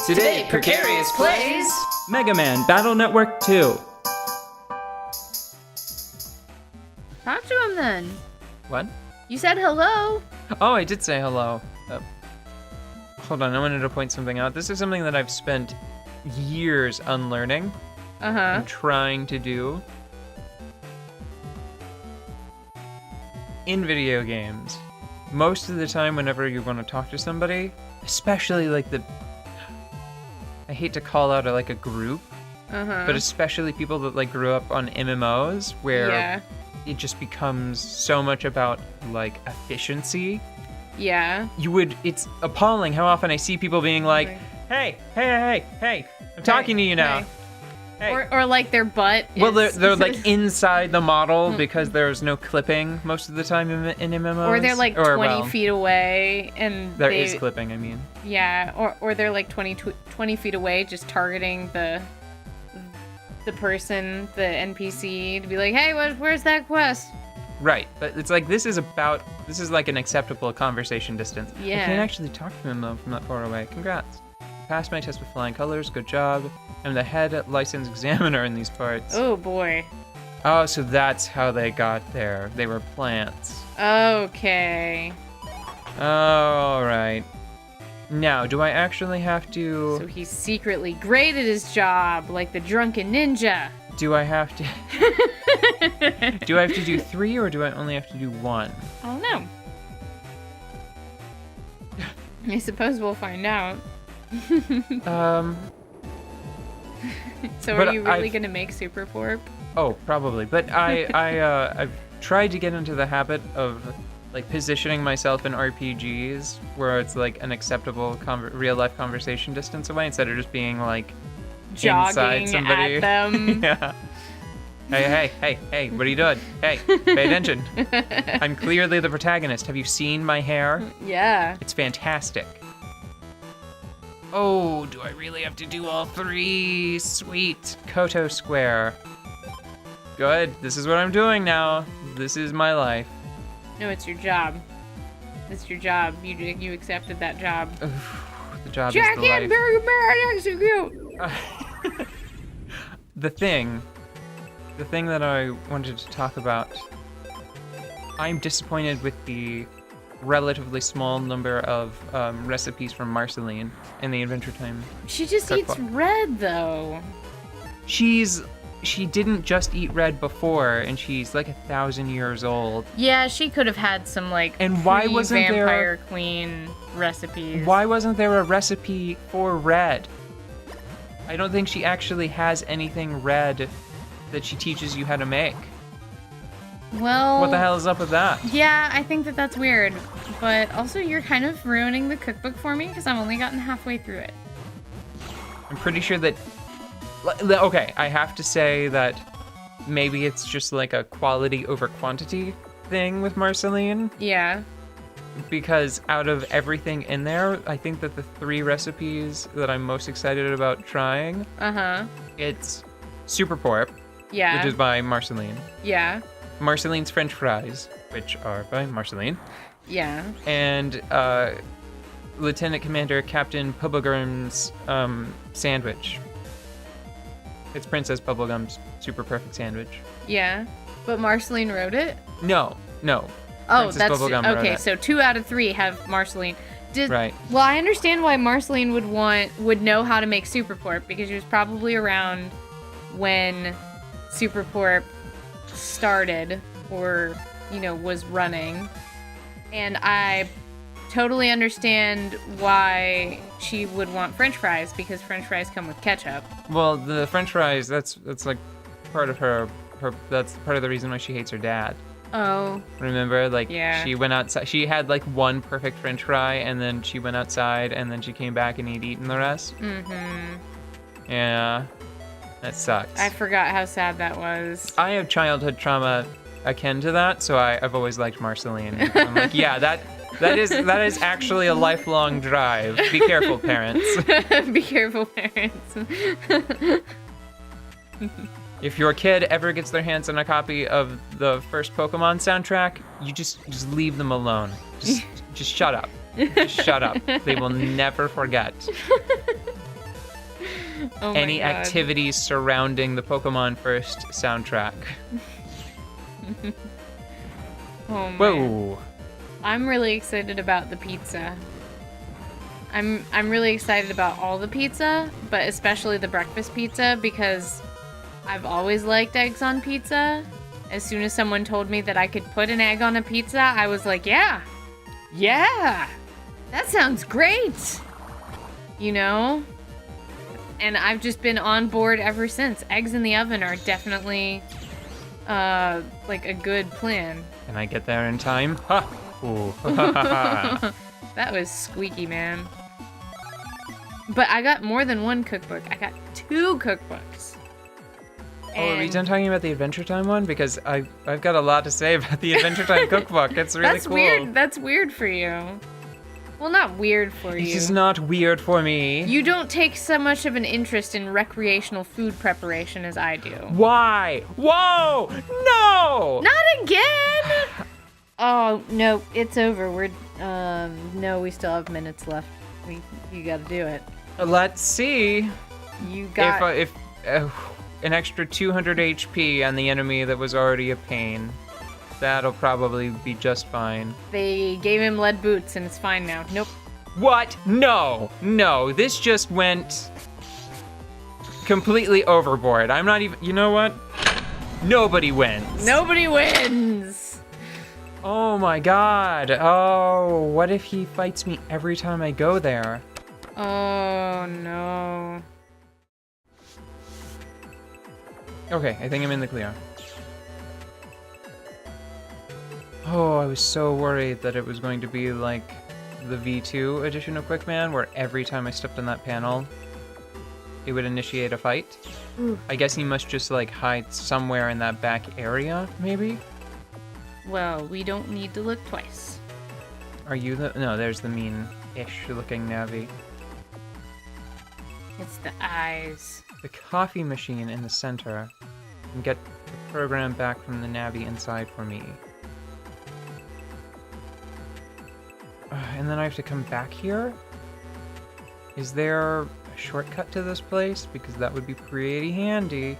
Today, Precarious plays Mega Man Battle Network 2. Talk to him then. What? You said hello. Oh, I did say hello. Hold on, I wanted to point something out. This is something that I've spent years unlearning and trying to do. In video games, most of the time whenever you want to talk to somebody, especially like I hate to call out a group, but especially people that like grew up on MMOs where it just becomes so much about like efficiency. Yeah. It's appalling how often I see people being like, hey, I'm talking to you now. Hey. Or like their butt is... Well, they're like inside the model because there's no clipping most of the time in MMOs. Or they're like 20 feet away and there is clipping, I mean. Yeah, or they're like 20 feet away just targeting the person, the NPC, to be like, hey, where's that quest? Right, but it's like this is like an acceptable conversation distance. Yeah. I can't actually talk to him though from that far away. Congrats. Passed my test with flying colors, good job. I'm the head license examiner in these parts. Oh boy. Oh, so that's how they got there. They were plants. Okay. All right. Now, do I actually have to... So he's secretly great at his job, like the drunken ninja. Do I have to... Do I have to do 3 or do I only have to do 1? I don't know. I suppose we'll find out. So are you really gonna make Super Porp? Oh, probably. But I've tried to get into the habit of like positioning myself in RPGs where it's like an acceptable real life conversation distance away instead of just being like jogging inside somebody. At them. Yeah. Hey, what are you doing? Hey, pay attention. I'm clearly the protagonist. Have you seen my hair? Yeah. It's fantastic. Oh, do I really have to do all 3? Sweet. Koto Square. Good. This is what I'm doing now. This is my life. No, it's your job. It's your job. You accepted that job. The job Jack is the life. execute. The thing that I wanted to talk about, I'm disappointed with the relatively small number of recipes from Marceline in the Adventure Time. She just cookbook. eats red, though. She didn't just eat red before, and she's like 1,000 years old. Yeah, she could have had some like and why wasn't Vampire Queen recipes. Why wasn't there a recipe for red? I don't think she actually has anything red that she teaches you how to make. Well, what the hell is up with that? Yeah, I think that's weird. But also, you're kind of ruining the cookbook for me because I've only gotten halfway through it. I'm pretty sure that... Okay, I have to say that maybe it's just like a quality over quantity thing with Marceline. Yeah. Because out of everything in there, I think that the 3 recipes that I'm most excited about trying, it's Super Porp, which is by Marceline. Yeah. Marceline's French fries, which are by Marceline. Yeah. And Lieutenant Commander Captain Bubblegum's sandwich. It's Princess Bubblegum's super perfect sandwich. Yeah. But Marceline wrote it? No. Oh, Princess that's Bubblegum wrote okay. it. So 2 out of 3 have Marceline. Right. Well, I understand why Marceline would know how to make Super Porp because she was probably around when Super Porp started or was running, and I totally understand why she would want French fries because French fries come with ketchup. Well, the French fries, that's like part of her that's part of the reason why she hates her dad. Oh. Remember, she went outside. She had like one perfect French fry, and then she went outside, and then she came back and he'd eaten the rest. Yeah. That sucks. I forgot how sad that was. I have childhood trauma akin to that, so I've always liked Marceline. I'm like, yeah, that is actually a lifelong drive. Be careful, parents. Be careful, parents. If your kid ever gets their hands on a copy of the first Pokemon soundtrack, you just leave them alone. Just shut up. Just shut up. They will never forget. Oh my any God. activities surrounding the Pokemon First soundtrack. Oh man. Whoa. I'm really excited about the pizza. I'm really excited about all the pizza, but especially the breakfast pizza because I've always liked eggs on pizza. As soon as someone told me that I could put an egg on a pizza, I was like, yeah, that sounds great. You know? And I've just been on board ever since. Eggs in the oven are definitely, like a good plan. Can I get there in time? Ha! Ooh. That was squeaky, man. But I got more than one cookbook. I got 2 cookbooks. Oh, are we done talking about the Adventure Time one? Because I've got a lot to say about the Adventure Time cookbook. It's really That's cool. weird. That's weird for you. Well, not weird for you. It is not weird for me. You don't take so much of an interest in recreational food preparation as I do. Why? Whoa! No! Not again! Oh, no, it's over. No, we still have minutes left. You gotta do it. Let's see. You got... If an extra 200 HP on the enemy that was already a pain. That'll probably be just fine. They gave him lead boots and it's fine now. Nope. What? No. No, this just went completely overboard. I'm not even... You know what? Nobody wins. Nobody wins! Oh my god. Oh, what if he fights me every time I go there? Oh, no. Okay, I think I'm in the clear. Oh, I was so worried that it was going to be like the V2 edition of Quickman, where every time I stepped on that panel, it would initiate a fight. Ooh. I guess he must just like hide somewhere in that back area, maybe? Well, we don't need to look twice. Are you the... No, there's the mean-ish looking Navi. It's the eyes. The coffee machine in the center. And get the program back from the Navi inside for me. And then I have to come back here? Is there a shortcut to this place? Because that would be pretty handy.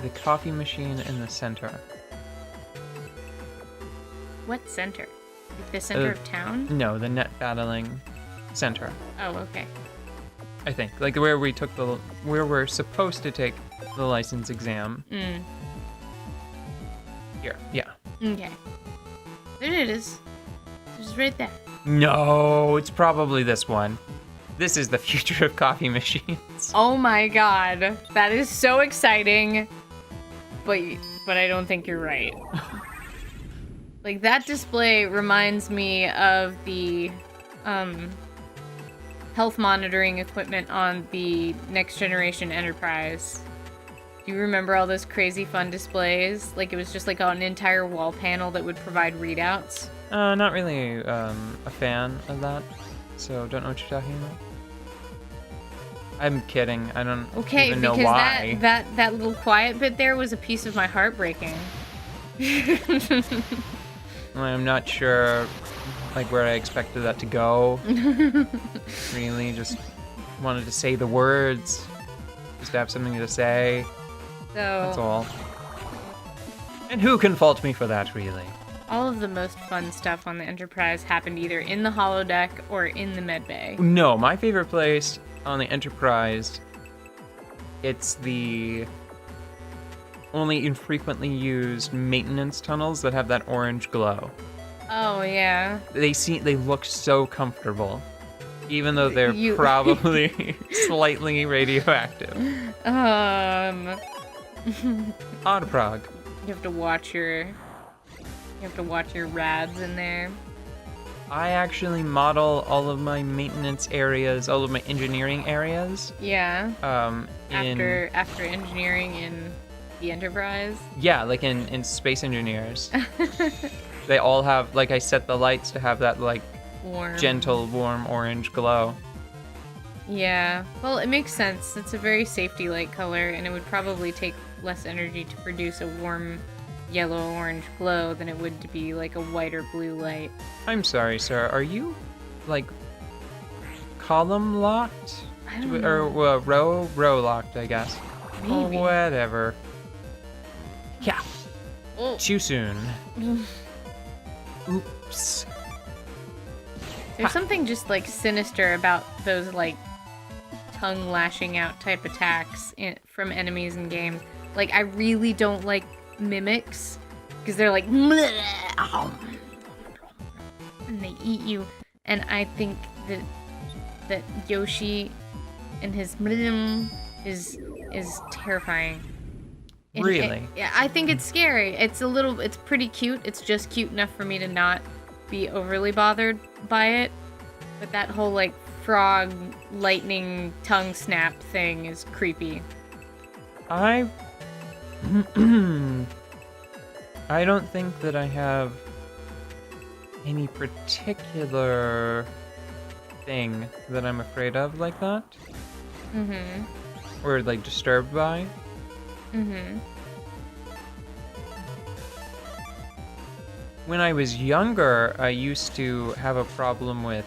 The coffee machine in the center. What center? Like the center of town? No, the net battling center. Oh, okay. I think. Like where we're supposed to take the license exam. Here, yeah. Okay. There it is. It's right there. No, it's probably this one. This is the future of coffee machines. Oh my god. That is so exciting. But I don't think you're right. Like, that display reminds me of the health monitoring equipment on the next generation Enterprise. Do you remember all those crazy fun displays? Like, it was just like an entire wall panel that would provide readouts. Not really a fan of that, so don't know what you're talking about. I'm kidding. I don't even know why. Because that little quiet bit there was a piece of my heart breaking. I'm not sure, like, where I expected that to go. Really, just wanted to say the words. Just to have something to say. So That's all. And who can fault me for that, really? all of the most fun stuff on the Enterprise happened either in the holodeck or in the medbay. No, my favorite place on the Enterprise, it's the only infrequently used maintenance tunnels that have that orange glow. Oh yeah. They look so comfortable, even though they're probably slightly radioactive. Oddprog. You have to watch your rads in there. I actually model all of my maintenance areas, all of my engineering areas. Yeah. In After engineering in the Enterprise. Yeah, like in Space Engineers. They all have, like, I set the lights to have that, like, Warm. gentle, warm orange glow. Yeah. Well, it makes sense. It's a very safety light color, and it would probably take less energy to produce a warm yellow-orange glow than it would to be like a white or blue light. I'm sorry, sir. Are you, like, column locked? I don't know. Or row locked, I guess. Maybe. Whatever. Yeah. Oh. Too soon. Oops. There's something just like sinister about those like tongue lashing out type attacks from enemies in games. Like, I really don't like mimics because they're like and they eat you. And I think that Yoshi and his is terrifying. Really? Yeah, I think it's scary. It's pretty cute. It's just cute enough for me to not be overly bothered by it. But that whole, like, frog lightning tongue snap thing is creepy. I don't think that I have any particular thing that I'm afraid of like that. Mm-hmm. Or, like, disturbed by. Mm-hmm. When I was younger, I used to have a problem with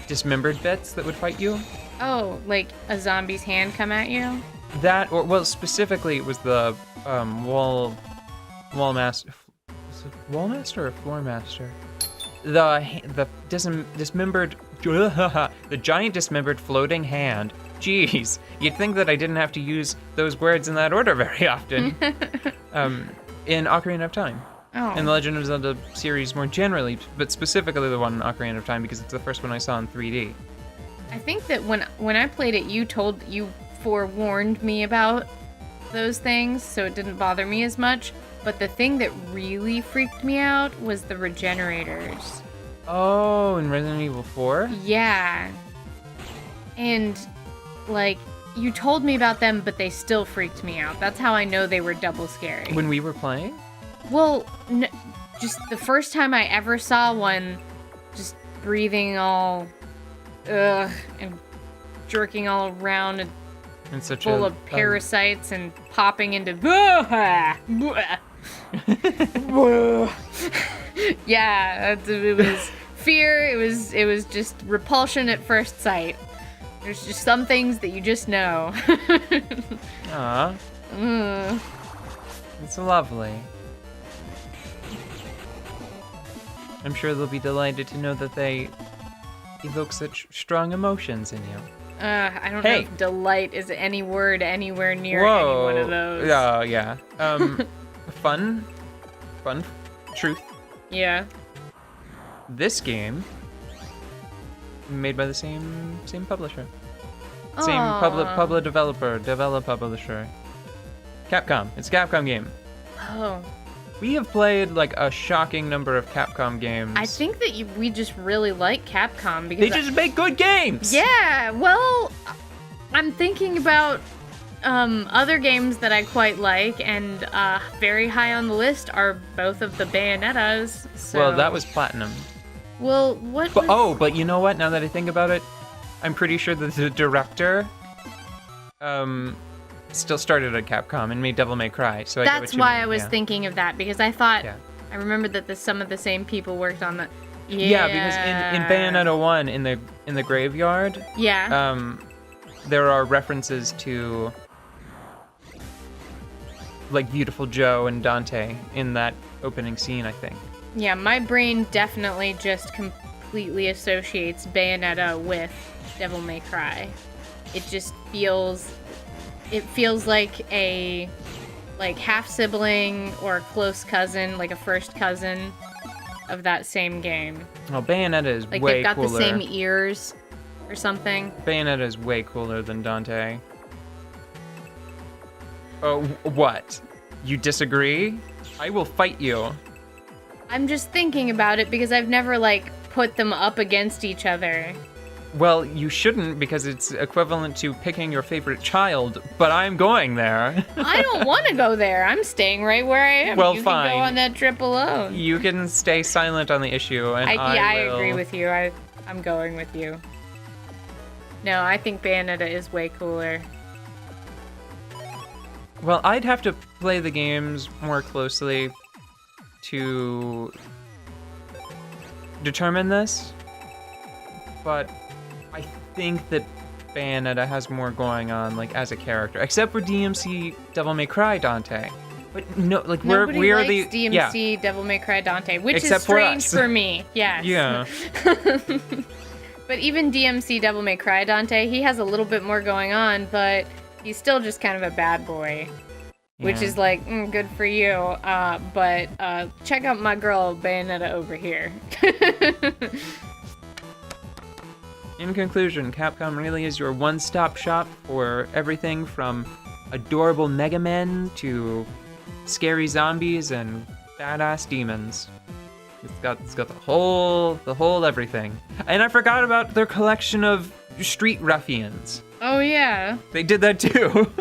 dismembered bits that would fight you. Oh, like a zombie's hand come at you? That, or well, specifically, it was the wall master. Was it wall master or floor master? The dismembered, the giant dismembered floating hand. Jeez, you'd think that I didn't have to use those words in that order very often. In Ocarina of Time. Oh. In the Legend of Zelda series more generally, but specifically the one in Ocarina of Time because it's the first one I saw in 3D. I think that when I played it, you forewarned me about those things, so it didn't bother me as much. But the thing that really freaked me out was the regenerators. Oh, in Resident Evil 4? Yeah. And, like, you told me about them, but they still freaked me out. That's how I know they were double scary. When we were playing? Well, just the first time I ever saw one, just breathing all, and jerking all around and Such full of parasites and popping into yeah, it was fear. It was just repulsion at first sight. There's just some things that you just know. Aw. It's lovely. I'm sure they'll be delighted to know that they evoke such strong emotions in you. I don't know if delight is any word anywhere near any one of those. Oh, yeah. Fun truth. Yeah. This game made by the same publisher. Same publisher. Capcom. It's a Capcom game. Oh. We have played like a shocking number of Capcom games. I think that we just really like Capcom because they just make good games. Yeah, well, I'm thinking about other games that I quite like, and very high on the list are both of the Bayonettas. So. Well, that was Platinum. Well, what? But you know what? Now that I think about it, I'm pretty sure that the director still started at Capcom and made Devil May Cry. So that's why I was thinking of that, because I thought I remembered that some of the same people worked on the. Yeah, because in Bayonetta 1 in the graveyard, there are references to like Beautiful Joe and Dante in that opening scene, I think. Yeah, my brain definitely just completely associates Bayonetta with Devil May Cry. It just feels like a half sibling or a close cousin, like a first cousin of that same game. Well, Bayonetta is like way they've got cooler. the same ears or something. Bayonetta is way cooler than Dante. Oh, what? You disagree? I will fight you. I'm just thinking about it because I've never put them up against each other. Well, you shouldn't, because it's equivalent to picking your favorite child, but I'm going there. I don't want to go there. I'm staying right where I am. Well, you fine. can go on that trip alone. You can stay silent on the issue, and I will... agree with you. I'm going with you. No, I think Bayonetta is way cooler. Well, I'd have to play the games more closely to determine this, but I think that Bayonetta has more going on, like, as a character, except for DMC Devil May Cry Dante. But no, like, Nobody we are likes the DMC Devil May Cry Dante, which Except is for strange us. for me. Yes. Yeah. But even DMC Devil May Cry Dante, he has a little bit more going on, but he's still just kind of a bad boy. Which Yeah. is like, good for you. But check out my girl Bayonetta over here. In conclusion, Capcom really is your one-stop shop for everything from adorable Mega Men to scary zombies and badass demons. It's got the whole everything. And I forgot about their collection of street ruffians. Oh yeah. They did that too.